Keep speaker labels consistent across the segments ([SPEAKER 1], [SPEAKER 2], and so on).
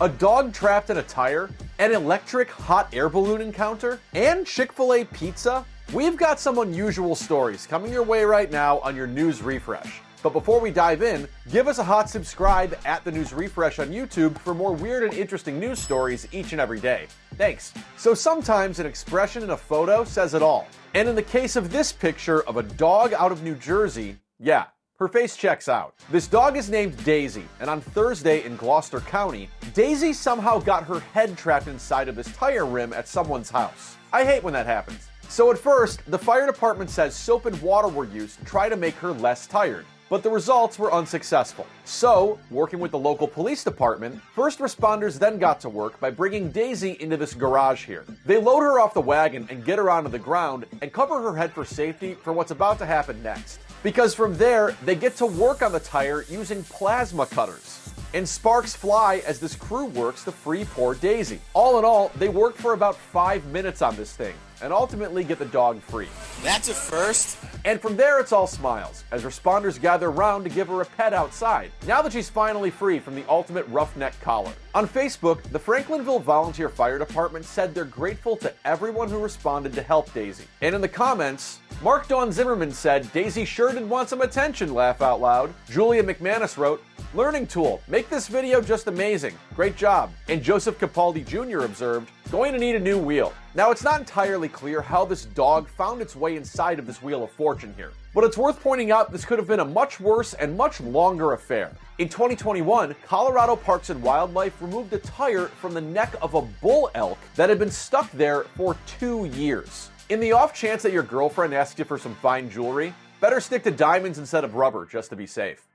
[SPEAKER 1] a dog trapped in a tire, an electric hot air balloon encounter, and Chick-fil-a Pizza? We've got some unusual stories coming your way right now on your News Refresh. But before we dive in, give us a hot subscribe at the News Refresh on YouTube for more weird and interesting news stories each and every day. Thanks. So sometimes an expression in a photo says it all. And in the case of this picture of a dog out of New Jersey, yeah, her face checks out. This dog is named Daisy, and on Thursday in Gloucester County, Daisy somehow got her head trapped inside of this tire rim at someone's house. I hate when that happens. So at first, the fire department says soap and water were used to try to make her less tired. But the results were unsuccessful. So, working with the local police department, first responders then got to work by bringing Daisy into this garage here. They load her off the wagon and get her onto the ground and cover her head for safety for what's about to happen next. Because from there, they get to work on the tire using plasma cutters. And sparks fly as this crew works to free poor Daisy. All in all, they worked for about 5 minutes on this thing, and ultimately get the dog free.
[SPEAKER 2] That's a first.
[SPEAKER 1] And from there, it's all smiles, as responders gather around to give her a pet outside, now that she's finally free from the ultimate roughneck collar. On Facebook, the Franklinville Volunteer Fire Department said they're grateful to everyone who responded to help Daisy. And in the comments, Mark Dawn Zimmerman said, "Daisy sure did want some attention, laugh out loud." Julia McManus wrote, "Learning tool, make this video just amazing. Great job." And Joseph Capaldi Jr. observed, "Going to need a new wheel." Now, it's not entirely clear how this dog found its way inside of this Wheel of Fortune here, but it's worth pointing out this could have been a much worse and much longer affair. In 2021, Colorado Parks and Wildlife removed a tire from the neck of a bull elk that had been stuck there for 2 years. In the off chance that your girlfriend asks you for some fine jewelry, better stick to diamonds instead of rubber just to be safe.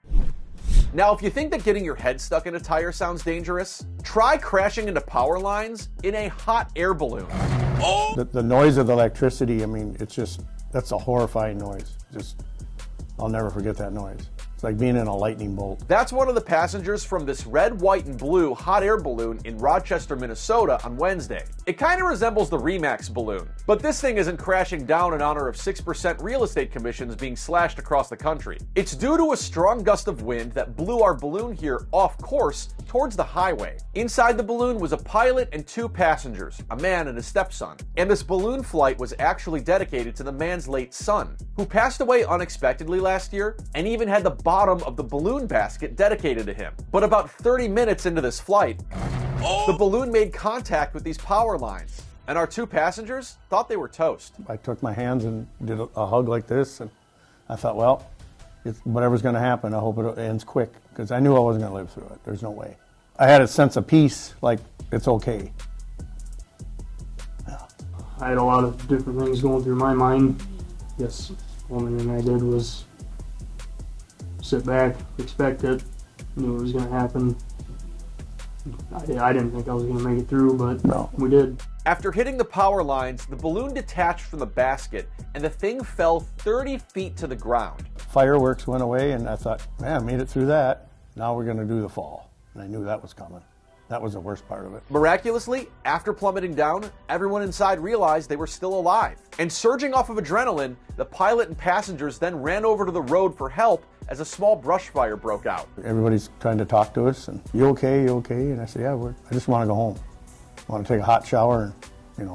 [SPEAKER 1] Now, if you think that getting your head stuck in a tire sounds dangerous, try crashing into power lines in a hot air balloon.
[SPEAKER 3] The noise of the electricity, I mean, it's just, that's a horrifying noise. I'll never forget that noise. It's like being in a lightning bolt.
[SPEAKER 1] That's one of the passengers from this red, white, and blue hot air balloon in Rochester, Minnesota on Wednesday. It kind of resembles the Remax balloon, but this thing isn't crashing down in honor of 6% real estate commissions being slashed across the country. It's due to a strong gust of wind that blew our balloon here off course towards the highway. Inside the balloon was a pilot and 2 passengers, a man and his stepson. And this balloon flight was actually dedicated to the man's late son, who passed away unexpectedly last year and even had the bottom of the balloon basket dedicated to him. But about 30 minutes into this flight, the balloon made contact with these power lines, and our 2 passengers thought they were toast.
[SPEAKER 3] I took my hands and did a hug like this, and I thought, well, whatever's going to happen, I hope it ends quick, because I knew I wasn't going to live through it. There's no way. I had a sense of peace, like it's okay.
[SPEAKER 4] Yeah. I had a lot of different things going through my mind. Yes, the only thing I did was sit back, expect it, knew it was going to happen. I didn't think I was going to make it through, but no, we did.
[SPEAKER 1] After hitting the power lines, the balloon detached from the basket, and the thing fell 30 feet to the ground.
[SPEAKER 3] Fireworks went away, and I thought, man, I made it through that. Now we're going to do the fall. And I knew that was coming. That was the worst part of it.
[SPEAKER 1] Miraculously, after plummeting down, everyone inside realized they were still alive. And surging off of adrenaline, the pilot and passengers then ran over to the road for help as a small brush fire broke out.
[SPEAKER 3] Everybody's trying to talk to us, and you okay, you okay? And I said, yeah, I just want to go home. I want to take a hot shower and,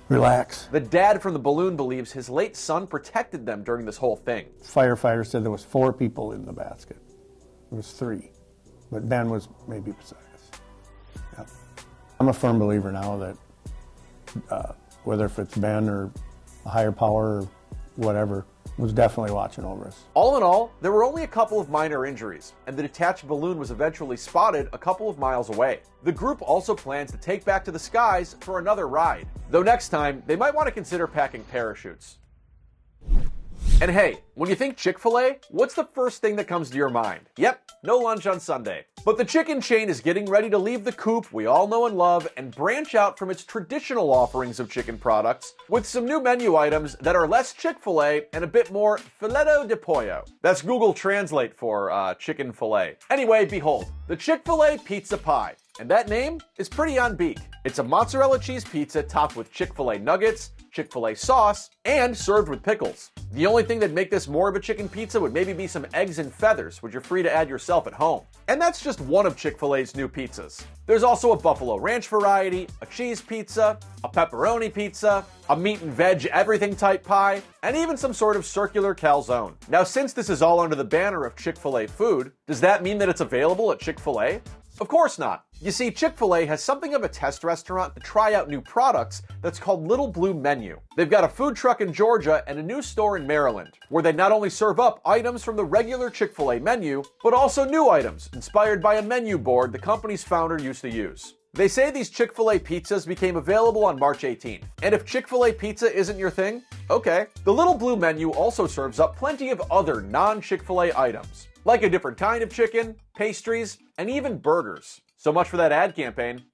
[SPEAKER 3] relax.
[SPEAKER 1] The dad from the balloon believes his late son protected them during this whole thing.
[SPEAKER 3] Firefighters said there was 4 people in the basket. There was 3, but Ben was maybe beside us. Yeah. I'm a firm believer now that whether if it's Ben or a higher power or whatever, was definitely watching over us.
[SPEAKER 1] All in all, there were only a couple of minor injuries, and the detached balloon was eventually spotted a couple of miles away. The group also plans to take back to the skies for another ride, though next time they might want to consider packing parachutes. And hey, when you think Chick-fil-A, what's the first thing that comes to your mind? Yep, no lunch on Sunday. But the chicken chain is getting ready to leave the coop we all know and love and branch out from its traditional offerings of chicken products with some new menu items that are less Chick-fil-A and a bit more fileto de pollo. That's Google Translate for chicken fillet. Anyway, behold, the Chick-fil-a Pizza Pie. And that name is pretty on beat. It's a mozzarella cheese pizza topped with Chick-fil-A nuggets, Chick-fil-A sauce, and served with pickles. The only thing that'd make this more of a chicken pizza would maybe be some eggs and feathers, which you're free to add yourself at home. And that's just one of Chick-fil-A's new pizzas. There's also a buffalo ranch variety, a cheese pizza, a pepperoni pizza, a meat and veg everything type pie, and even some sort of circular calzone. Now, since this is all under the banner of Chick-fil-A food, does that mean that it's available at Chick-fil-A? Of course not. You see, Chick-fil-A has something of a test restaurant to try out new products that's called Little Blue Menu. They've got a food truck in Georgia and a new store in Maryland, where they not only serve up items from the regular Chick-fil-A menu, but also new items inspired by a menu board the company's founder used to use. They say these Chick-fil-A pizzas became available on March 18th, and if Chick-fil-A pizza isn't your thing, okay. The Little Blue Menu also serves up plenty of other non-Chick-fil-A items, like a different kind of chicken, pastries, and even burgers. So much for that ad campaign.